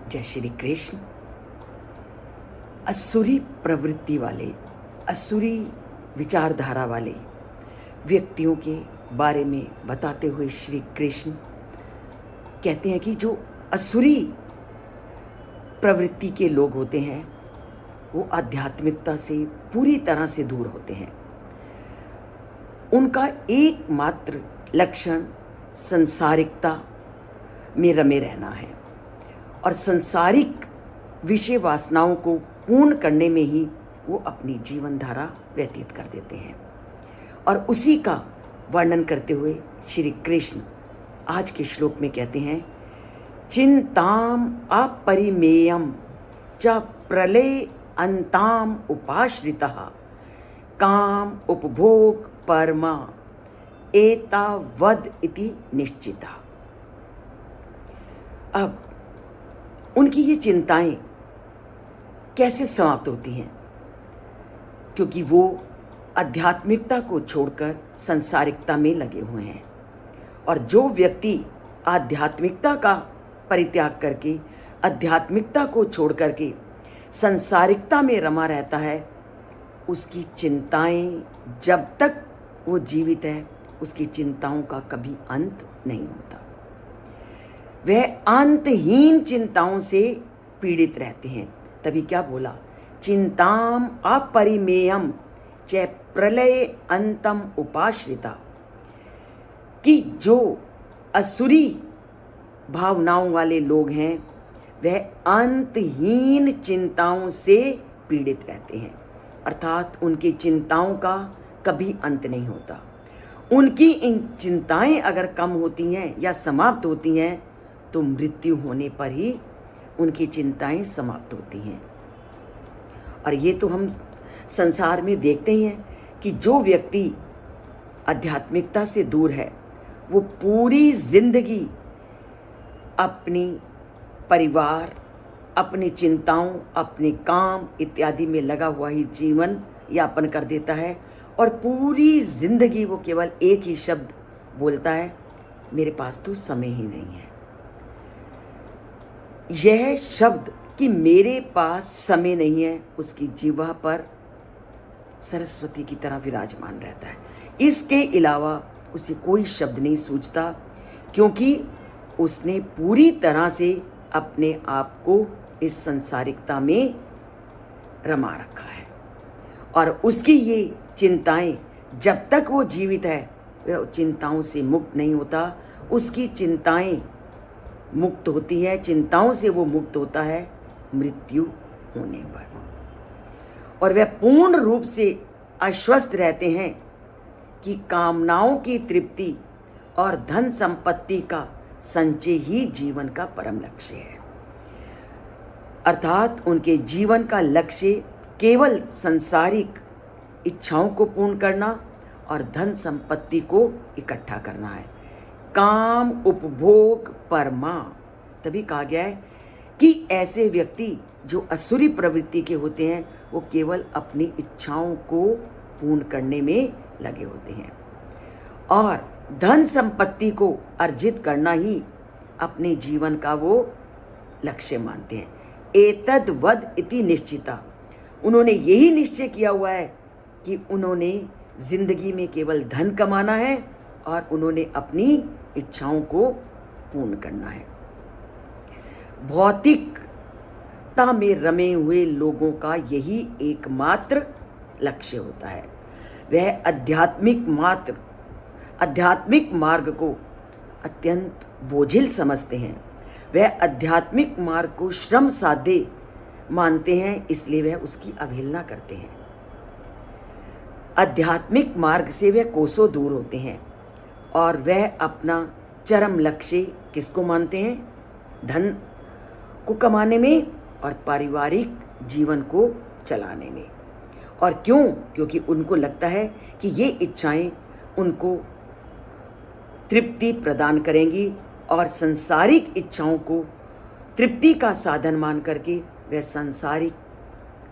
जय श्री कृष्ण। असुरी प्रवृत्ति वाले, असुरी विचारधारा वाले व्यक्तियों के बारे में बताते हुए श्री कृष्ण कहते हैं कि जो असुरी प्रवृत्ति के लोग होते हैं वो आध्यात्मिकता से पूरी तरह से दूर होते हैं। उनका एकमात्र लक्षण संसारिकता में रमे रहना है और संसारिक विषय वासनाओं को पूर्ण करने में ही वो अपनी जीवन धारा व्यतीत कर देते हैं। और उसी का वर्णन करते हुए श्री कृष्ण आज के श्लोक में कहते हैं, चिंताम अपरिमेयम च प्रलय अंताम उपाश्रितः काम उपभोग परमा एतावद इति निश्चिता। अब उनकी ये चिंताएं कैसे समाप्त होती हैं? क्योंकि वो आध्यात्मिकता को छोड़कर संसारिकता में लगे हुए हैं। और जो व्यक्ति आध्यात्मिकता का परित्याग करके, आध्यात्मिकता को छोड़ करके संसारिकता में रमा रहता है, उसकी चिंताएं जब तक वो जीवित है, उसकी चिंताओं का कभी अंत नहीं होता। वह अंतहीन चिंताओं से पीड़ित रहते हैं। तभी क्या बोला, चिंताम अपरिमेयम च प्रलय अंतम उपाश्रिता, कि जो असुरी भावनाओं वाले लोग हैं वह अंतहीन चिंताओं से पीड़ित रहते हैं। अर्थात उनकी चिंताओं का कभी अंत नहीं होता। उनकी इन चिंताएं अगर कम होती हैं या समाप्त होती हैं तो मृत्यु होने पर ही उनकी चिंताएं समाप्त होती हैं। और ये तो हम संसार में देखते ही हैं कि जो व्यक्ति आध्यात्मिकता से दूर है वो पूरी जिंदगी अपनी परिवार, अपनी चिंताओं, अपने काम इत्यादि में लगा हुआ ही जीवन यापन कर देता है। और पूरी जिंदगी वो केवल एक ही शब्द बोलता है, मेरे पास तो समय ही नहीं है। यह शब्द कि मेरे पास समय नहीं है उसकी जीवा पर सरस्वती की तरह विराजमान रहता है। इसके अलावा उसे कोई शब्द नहीं सूझता, क्योंकि उसने पूरी तरह से अपने आप को इस संसारिकता में रमा रखा है। और उसकी ये चिंताएं जब तक वो जीवित है वह चिंताओं से मुक्त नहीं होता। उसकी चिंताएं मुक्त होती है, चिंताओं से वो मुक्त होता है मृत्यु होने पर। और वह पूर्ण रूप से आश्वस्त रहते हैं कि कामनाओं की तृप्ति और धन संपत्ति का संचय ही जीवन का परम लक्ष्य है। अर्थात उनके जीवन का लक्ष्य केवल सांसारिक इच्छाओं को पूर्ण करना और धन संपत्ति को इकट्ठा करना है। काम उपभोग परमा। तभी कहा गया है कि ऐसे व्यक्ति जो असुरी प्रवृत्ति के होते हैं वो केवल अपनी इच्छाओं को पूर्ण करने में लगे होते हैं और धन संपत्ति को अर्जित करना ही अपने जीवन का वो लक्ष्य मानते हैं। एतद वद इति निश्चिता। उन्होंने यही निश्चय किया हुआ है कि उन्होंने जिंदगी में केवल धन कमाना है और उन्होंने अपनी इच्छाओं को पूर्ण करना है। भौतिकता में रमे हुए लोगों का यही एकमात्र लक्ष्य होता है। वह आध्यात्मिक मार्ग को अत्यंत बोझिल समझते हैं। वह आध्यात्मिक मार्ग को श्रम साध्य मानते हैं, इसलिए वह उसकी अवहेलना करते हैं। आध्यात्मिक मार्ग से वह कोसों दूर होते हैं और वह अपना चरम लक्ष्य किसको मानते हैं? धन को कमाने में और पारिवारिक जीवन को चलाने में। और क्यों? क्योंकि उनको लगता है कि ये इच्छाएं उनको तृप्ति प्रदान करेंगी और संसारिक इच्छाओं को तृप्ति का साधन मान करके वह संसारिक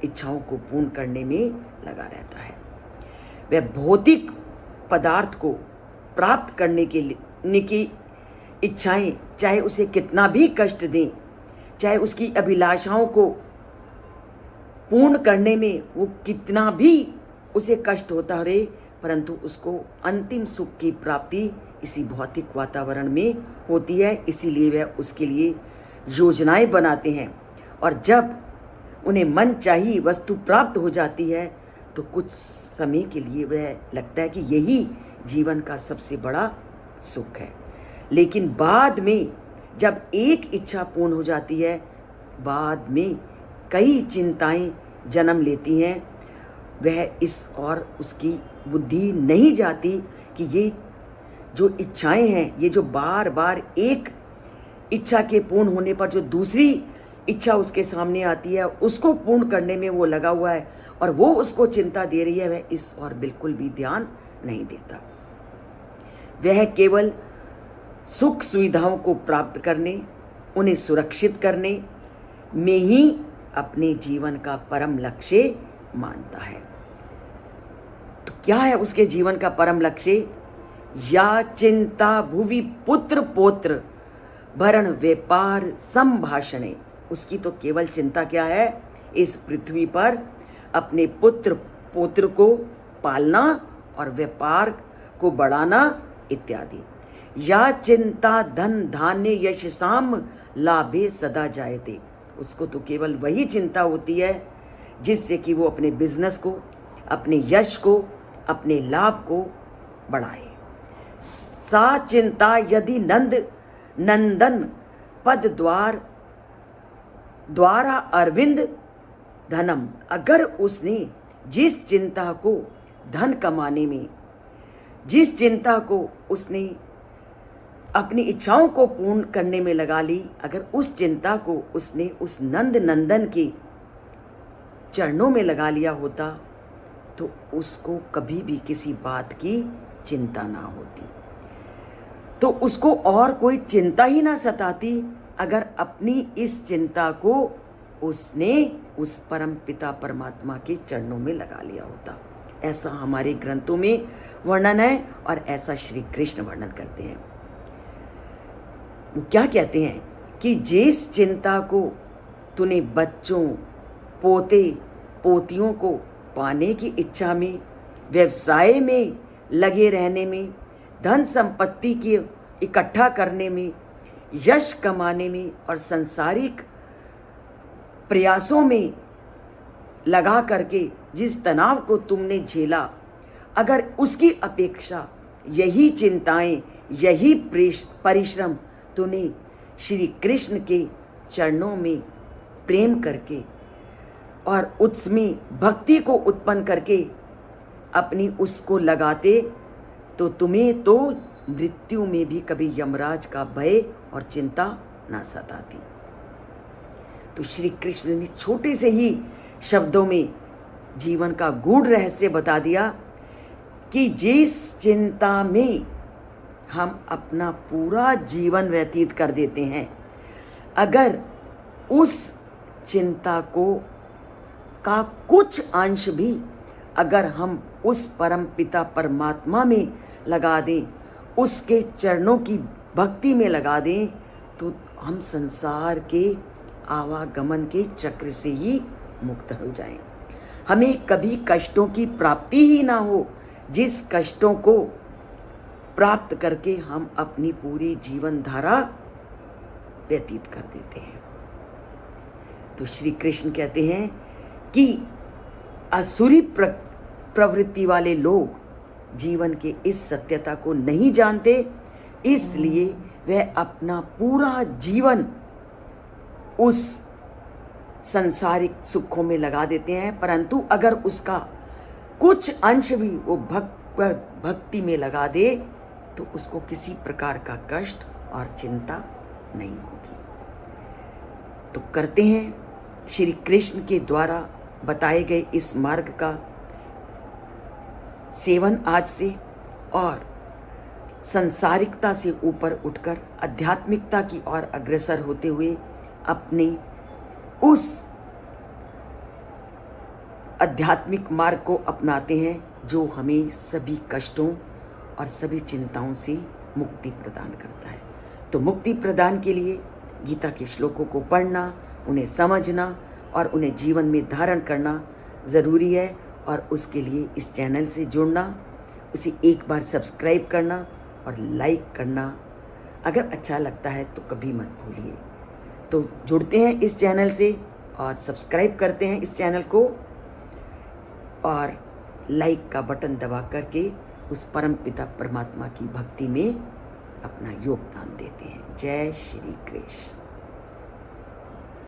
इच्छाओं को पूर्ण करने में लगा रहता है। वह भौतिक पदार्थ को प्राप्त करने की इच्छाएं चाहे उसे कितना भी कष्ट दें, चाहे उसकी अभिलाषाओं को पूर्ण करने में वो कितना भी उसे कष्ट होता रहे, परंतु उसको अंतिम सुख की प्राप्ति इसी भौतिक वातावरण में होती है। इसीलिए वह उसके लिए योजनाएं बनाते हैं, और जब उन्हें मन चाहिए वस्तु प्राप्त हो जाती है तो कुछ समय के लिए वह लगता है कि यही जीवन का सबसे बड़ा सुख है। लेकिन बाद में जब एक इच्छा पूर्ण हो जाती है, बाद में कई चिंताएं जन्म लेती हैं। वह इस और उसकी बुद्धि नहीं जाती कि ये जो इच्छाएं हैं, ये जो बार बार एक इच्छा के पूर्ण होने पर जो दूसरी इच्छा उसके सामने आती है उसको पूर्ण करने में वो लगा हुआ है और वो उसको चिंता दे रही है, वह इस और बिल्कुल भी ध्यान नहीं देता। वह केवल सुख सुविधाओं को प्राप्त करने, उन्हें सुरक्षित करने में ही अपने जीवन का परम लक्ष्य मानता है। तो क्या है उसके जीवन का परम लक्ष्य? या चिंता भुवि पुत्र पौत्र भरण व्यापार संभाषणे। उसकी तो केवल चिंता क्या है? इस पृथ्वी पर अपने पुत्र पौत्र को पालना और व्यापार को बढ़ाना इत्यादि। या चिंता धन धान्य यशसाम लाभे सदा जायते। उसको तो केवल वही चिंता होती है जिससे कि वो अपने बिजनेस को, अपने यश को, अपने लाभ को बढ़ाए। सा चिंता यदि नंदन पद द्वारा अरविंद धनम। अगर उसने जिस चिंता को धन कमाने में, जिस चिंता को उसने अपनी इच्छाओं को पूर्ण करने में लगा ली, अगर उस चिंता को उसने उस नंदन के चरणों में लगा लिया होता तो उसको कभी भी किसी बात की चिंता ना होती, तो उसको और कोई चिंता ही ना सताती अगर अपनी इस चिंता को उसने उस परम पिता परमात्मा के चरणों में लगा लिया होता। ऐसा हमारे ग्रंथों में वर्णन है और ऐसा श्री कृष्ण वर्णन करते हैं। वो क्या कहते हैं कि जिस चिंता को तूने बच्चों, पोते पोतियों को पाने की इच्छा में, व्यवसाय में लगे रहने में, धन संपत्ति की इकट्ठा करने में, यश कमाने में और सांसारिक प्रयासों में लगा करके जिस तनाव को तुमने झेला, अगर उसकी अपेक्षा यही चिंताएं, यही परिश्रम तूने श्री कृष्ण के चरणों में प्रेम करके और उसमें भक्ति को उत्पन्न करके अपनी उसको लगाते, तो तुम्हें तो मृत्यु में भी कभी यमराज का भय और चिंता ना सताती। तो श्री कृष्ण ने छोटे से ही शब्दों में जीवन का गूढ़ रहस्य बता दिया कि जिस चिंता में हम अपना पूरा जीवन व्यतीत कर देते हैं, अगर उस चिंता को का कुछ अंश भी अगर हम उस परम पिता परमात्मा में लगा दें, उसके चरणों की भक्ति में लगा दें, तो हम संसार के आवागमन के चक्र से ही मुक्त हो जाएं। हमें कभी कष्टों की प्राप्ति ही ना हो, जिस कष्टों को प्राप्त करके हम अपनी पूरी जीवन धारा व्यतीत कर देते हैं। तो श्री कृष्ण कहते हैं कि असुरी प्रवृत्ति वाले लोग जीवन के इस सत्यता को नहीं जानते, इसलिए वह अपना पूरा जीवन उस संसारिक सुखों में लगा देते हैं, परंतु अगर उसका कुछ अंश भी वो भक्ति में लगा दे तो उसको किसी प्रकार का कष्ट और चिंता नहीं होगी। तो करते हैं श्री कृष्ण के द्वारा बताए गए इस मार्ग का सेवन आज से, और संसारिकता से ऊपर उठकर आध्यात्मिकता की ओर अग्रसर होते हुए अपने उस आध्यात्मिक मार्ग को अपनाते हैं जो हमें सभी कष्टों और सभी चिंताओं से मुक्ति प्रदान करता है। तो मुक्ति प्रदान के लिए गीता के श्लोकों को पढ़ना, उन्हें समझना और उन्हें जीवन में धारण करना ज़रूरी है। और उसके लिए इस चैनल से जुड़ना, उसे एक बार सब्सक्राइब करना और लाइक करना अगर अच्छा लगता है तो कभी मत भूलिए। तो जुड़ते हैं इस चैनल से और सब्सक्राइब करते हैं इस चैनल को और लाइक का बटन दबा करके उस परम पिता परमात्मा की भक्ति में अपना योगदान देते हैं। जय श्री कृष्ण।